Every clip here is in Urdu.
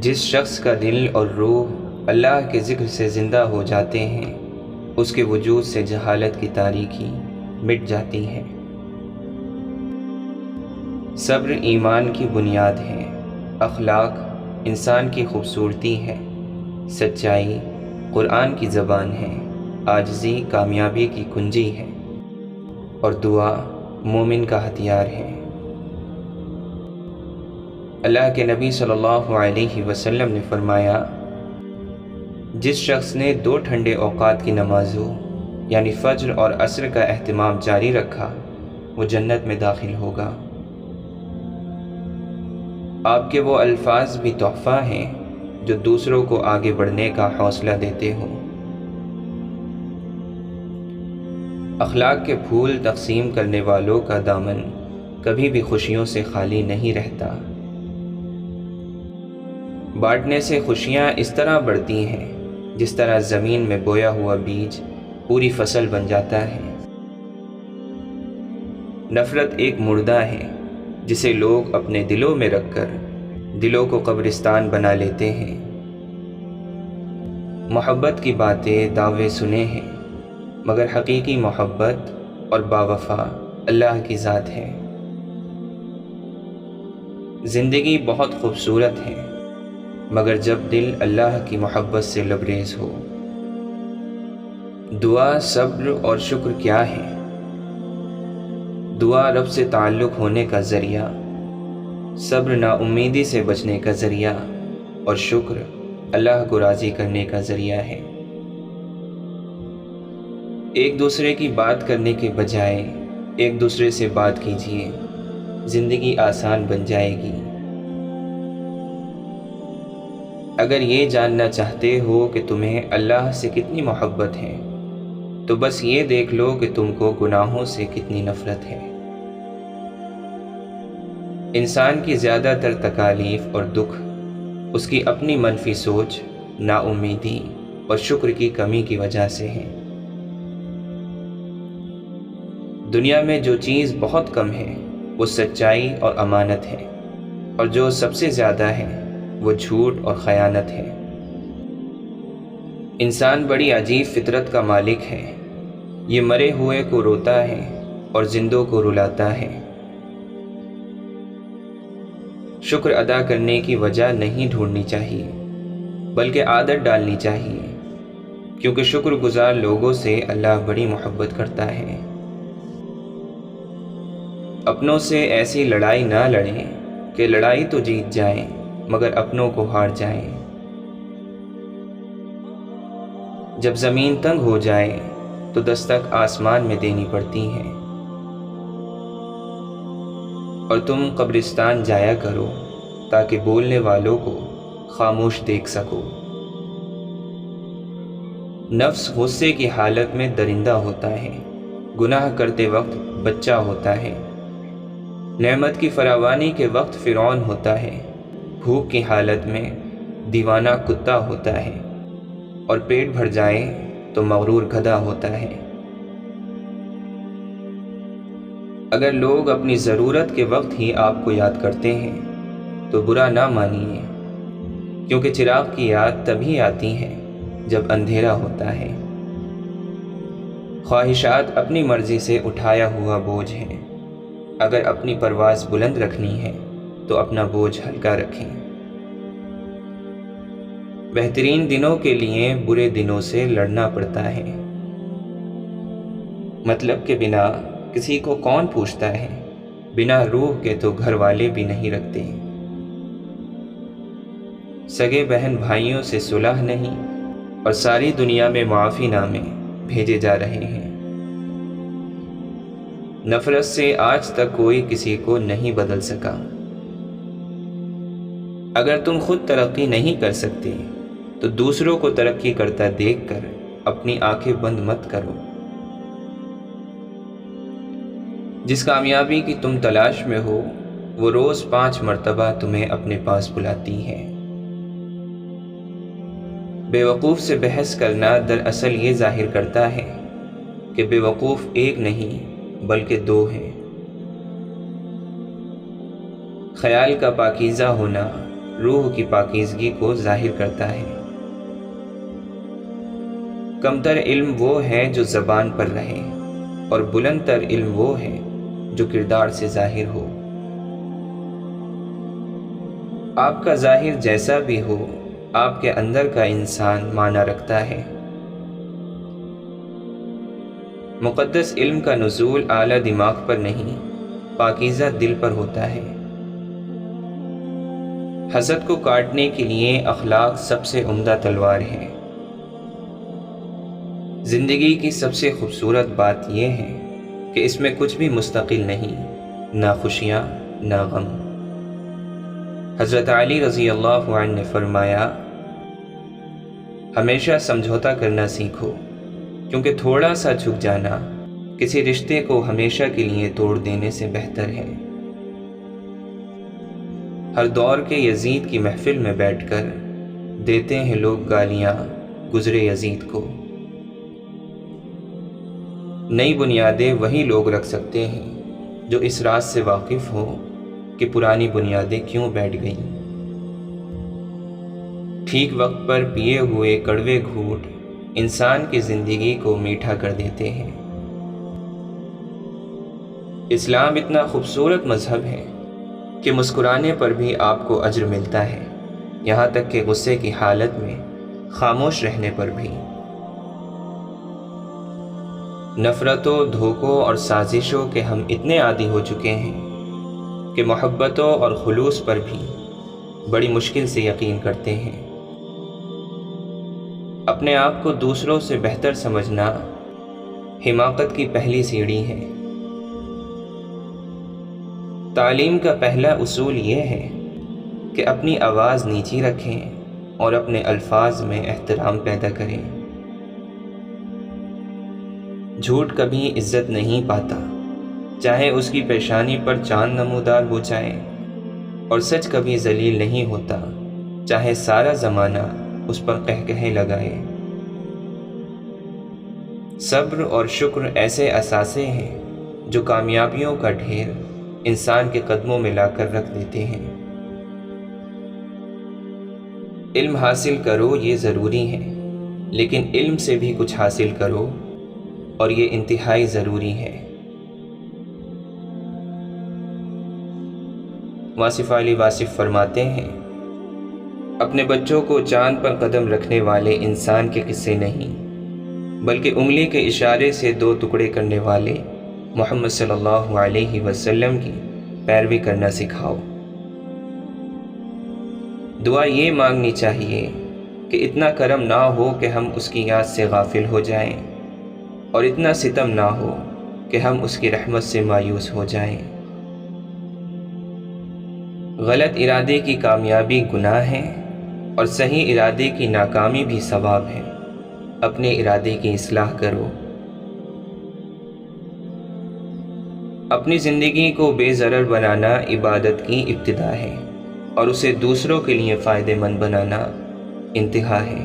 جس شخص کا دل اور روح اللہ کے ذکر سے زندہ ہو جاتے ہیں اس کے وجود سے جہالت کی تاریکی مٹ جاتی ہے۔ صبر ایمان کی بنیاد ہے، اخلاق انسان کی خوبصورتی ہے، سچائی قرآن کی زبان ہے، عاجزی کامیابی کی کنجی ہے، اور دعا مومن کا ہتھیار ہے۔ اللہ کے نبی صلی اللہ علیہ وسلم نے فرمایا، جس شخص نے 2 ٹھنڈے اوقات کی نمازوں یعنی فجر اور عصر کا اہتمام جاری رکھا وہ جنت میں داخل ہوگا۔ آپ کے وہ الفاظ بھی تحفہ ہیں جو دوسروں کو آگے بڑھنے کا حوصلہ دیتے ہوں۔ اخلاق کے پھول تقسیم کرنے والوں کا دامن کبھی بھی خوشیوں سے خالی نہیں رہتا۔ بانٹنے سے خوشیاں اس طرح بڑھتی ہیں جس طرح زمین میں بویا ہوا بیج پوری فصل بن جاتا ہے۔ نفرت ایک مردہ ہے جسے لوگ اپنے دلوں میں رکھ کر دلوں کو قبرستان بنا لیتے ہیں۔ محبت کی باتیں دعوے سنے ہیں مگر حقیقی محبت اور باوفا اللہ کی ذات ہے۔ زندگی بہت خوبصورت ہے مگر جب دل اللہ کی محبت سے لبریز ہو۔ دعا صبر اور شکر کیا ہے؟ دعا رب سے تعلق ہونے کا ذریعہ، صبر نا امیدی سے بچنے کا ذریعہ، اور شکر اللہ کو راضی کرنے کا ذریعہ ہے۔ ایک دوسرے کی بات کرنے کے بجائے ایک دوسرے سے بات کیجیے، زندگی آسان بن جائے گی۔ اگر یہ جاننا چاہتے ہو کہ تمہیں اللہ سے کتنی محبت ہے تو بس یہ دیکھ لو کہ تم کو گناہوں سے کتنی نفرت ہے۔ انسان کی زیادہ تر تکالیف اور دکھ اس کی اپنی منفی سوچ، نا امیدی اور شکر کی کمی کی وجہ سے ہے۔ دنیا میں جو چیز بہت کم ہے وہ سچائی اور امانت ہے، اور جو سب سے زیادہ ہے وہ جھوٹ اور خیانت ہے۔ انسان بڑی عجیب فطرت کا مالک ہے، یہ مرے ہوئے کو روتا ہے اور زندوں کو رلاتا ہے۔ شکر ادا کرنے کی وجہ نہیں ڈھونڈنی چاہیے بلکہ عادت ڈالنی چاہیے، کیونکہ شکر گزار لوگوں سے اللہ بڑی محبت کرتا ہے۔ اپنوں سے ایسی لڑائی نہ لڑیں کہ لڑائی تو جیت جائیں مگر اپنوں کو ہار جائیں۔ جب زمین تنگ ہو جائے تو دستک آسمان میں دینی پڑتی ہے، اور تم قبرستان جایا کرو تاکہ بولنے والوں کو خاموش دیکھ سکو۔ نفس غصے کی حالت میں درندہ ہوتا ہے، گناہ کرتے وقت بچہ ہوتا ہے، نعمت کی فراوانی کے وقت فرعون ہوتا ہے، بھوک کی حالت میں دیوانہ کتا ہوتا ہے، اور پیٹ بھر جائے تو مغرور گدھا ہوتا ہے۔ اگر لوگ اپنی ضرورت کے وقت ہی آپ کو یاد کرتے ہیں تو برا نہ مانیے، کیونکہ چراغ کی یاد تبھی آتی ہے جب اندھیرا ہوتا ہے۔ خواہشات اپنی مرضی سے اٹھایا ہوا بوجھ ہے، اگر اپنی پرواز بلند رکھنی ہے تو اپنا بوجھ ہلکا رکھیں۔ بہترین دنوں کے لیے برے دنوں سے لڑنا پڑتا ہے، مطلب کے بنا کسی کو کون پوچھتا ہے، بنا روح کے تو گھر والے بھی نہیں رکھتے۔ سگے بہن بھائیوں سے صلح نہیں اور ساری دنیا میں معافی نامے بھیجے جا رہے ہیں۔ نفرت سے آج تک کوئی کسی کو نہیں بدل سکا۔ اگر تم خود ترقی نہیں کر سکتے تو دوسروں کو ترقی کرتا دیکھ کر اپنی آنکھیں بند مت کرو۔ جس کامیابی کی تم تلاش میں ہو وہ روز 5 مرتبہ تمہیں اپنے پاس بلاتی ہے۔ بے وقوف سے بحث کرنا دراصل یہ ظاہر کرتا ہے کہ بے وقوف ایک نہیں بلکہ 2 ہیں۔ خیال کا پاکیزہ ہونا روح کی پاکیزگی کو ظاہر کرتا ہے۔ کمتر علم وہ ہے جو زبان پر رہے، اور بلند تر علم وہ ہے جو کردار سے ظاہر ہو۔ آپ کا ظاہر جیسا بھی ہو، آپ کے اندر کا انسان معنی رکھتا ہے۔ مقدس علم کا نزول اعلیٰ دماغ پر نہیں، پاکیزہ دل پر ہوتا ہے۔ حسد کو کاٹنے کے لیے اخلاق سب سے عمدہ تلوار ہے۔ زندگی کی سب سے خوبصورت بات یہ ہے کہ اس میں کچھ بھی مستقل نہیں، نہ خوشیاں نہ غم۔ حضرت علی رضی اللہ عنہ نے فرمایا، ہمیشہ سمجھوتا کرنا سیکھو، کیونکہ تھوڑا سا جھک جانا کسی رشتے کو ہمیشہ کے لیے توڑ دینے سے بہتر ہے۔ ہر دور کے یزید کی محفل میں بیٹھ کر دیتے ہیں لوگ گالیاں گزرے یزید کو۔ نئی بنیادیں وہی لوگ رکھ سکتے ہیں جو اس راز سے واقف ہو کہ پرانی بنیادیں کیوں بیٹھ گئیں۔ ٹھیک وقت پر پیے ہوئے کڑوے گھونٹ انسان کی زندگی کو میٹھا کر دیتے ہیں۔ اسلام اتنا خوبصورت مذہب ہے کہ مسکرانے پر بھی آپ کو اجر ملتا ہے، یہاں تک کہ غصے کی حالت میں خاموش رہنے پر بھی۔ نفرتوں، دھوکوں اور سازشوں کے ہم اتنے عادی ہو چکے ہیں کہ محبتوں اور خلوص پر بھی بڑی مشکل سے یقین کرتے ہیں۔ اپنے آپ کو دوسروں سے بہتر سمجھنا حماقت کی پہلی سیڑھی ہے۔ تعلیم کا پہلا اصول یہ ہے کہ اپنی آواز نیچی رکھیں اور اپنے الفاظ میں احترام پیدا کریں۔ جھوٹ کبھی عزت نہیں پاتا، چاہے اس کی پیشانی پر چاند نمودار ہو جائے، اور سچ کبھی ذلیل نہیں ہوتا، چاہے سارا زمانہ اس پر قہقہے لگائے۔ صبر اور شکر ایسے اثاثے ہیں جو کامیابیوں کا ڈھیر انسان کے قدموں میں لا کر رکھ دیتے ہیں۔ علم حاصل کرو یہ ضروری ہے، لیکن علم سے بھی کچھ حاصل کرو، اور یہ انتہائی ضروری ہے۔ واصف علی واصف فرماتے ہیں، اپنے بچوں کو چاند پر قدم رکھنے والے انسان کے قصے نہیں، بلکہ انگلی کے اشارے سے دو ٹکڑے کرنے والے محمد صلی اللہ علیہ وسلم کی پیروی کرنا سکھاؤ۔ دعا یہ مانگنی چاہیے کہ اتنا کرم نہ ہو کہ ہم اس کی یاد سے غافل ہو جائیں، اور اتنا ستم نہ ہو کہ ہم اس کی رحمت سے مایوس ہو جائیں۔ غلط ارادے کی کامیابی گناہ ہے، اور صحیح ارادے کی ناکامی بھی ثواب ہے۔ اپنے ارادے کی اصلاح کرو۔ اپنی زندگی کو بے ضرر بنانا عبادت کی ابتدا ہے، اور اسے دوسروں کے لیے فائدہ مند بنانا انتہا ہے۔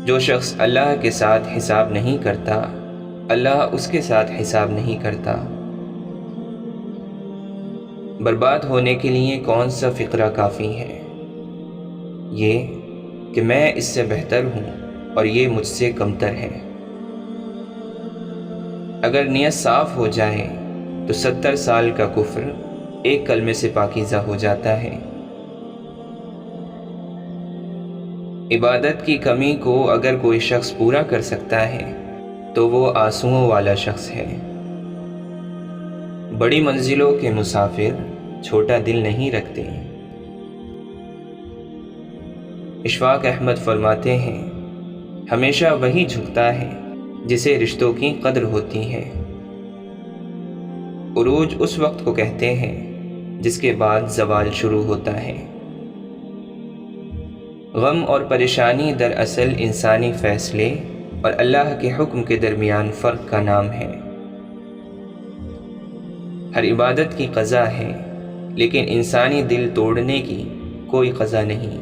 جو شخص اللہ کے ساتھ حساب نہیں کرتا، اللہ اس کے ساتھ حساب نہیں کرتا۔ برباد ہونے کے لیے کون سا فقرہ کافی ہے؟ یہ کہ میں اس سے بہتر ہوں اور یہ مجھ سے کمتر ہے۔ اگر نیت صاف ہو جائے تو 70 سال کا کفر ایک کلمے سے پاکیزہ ہو جاتا ہے۔ عبادت کی کمی کو اگر کوئی شخص پورا کر سکتا ہے تو وہ آنسوؤں والا شخص ہے۔ بڑی منزلوں کے مسافر چھوٹا دل نہیں رکھتے۔ اشفاق احمد فرماتے ہیں، ہمیشہ وہی جھکتا ہے جسے رشتوں کی قدر ہوتی ہے۔ عروج اس وقت کو کہتے ہیں جس کے بعد زوال شروع ہوتا ہے۔ غم اور پریشانی دراصل انسانی فیصلے اور اللہ کے حکم کے درمیان فرق کا نام ہے۔ ہر عبادت کی قضا ہے، لیکن انسانی دل توڑنے کی کوئی قضا نہیں۔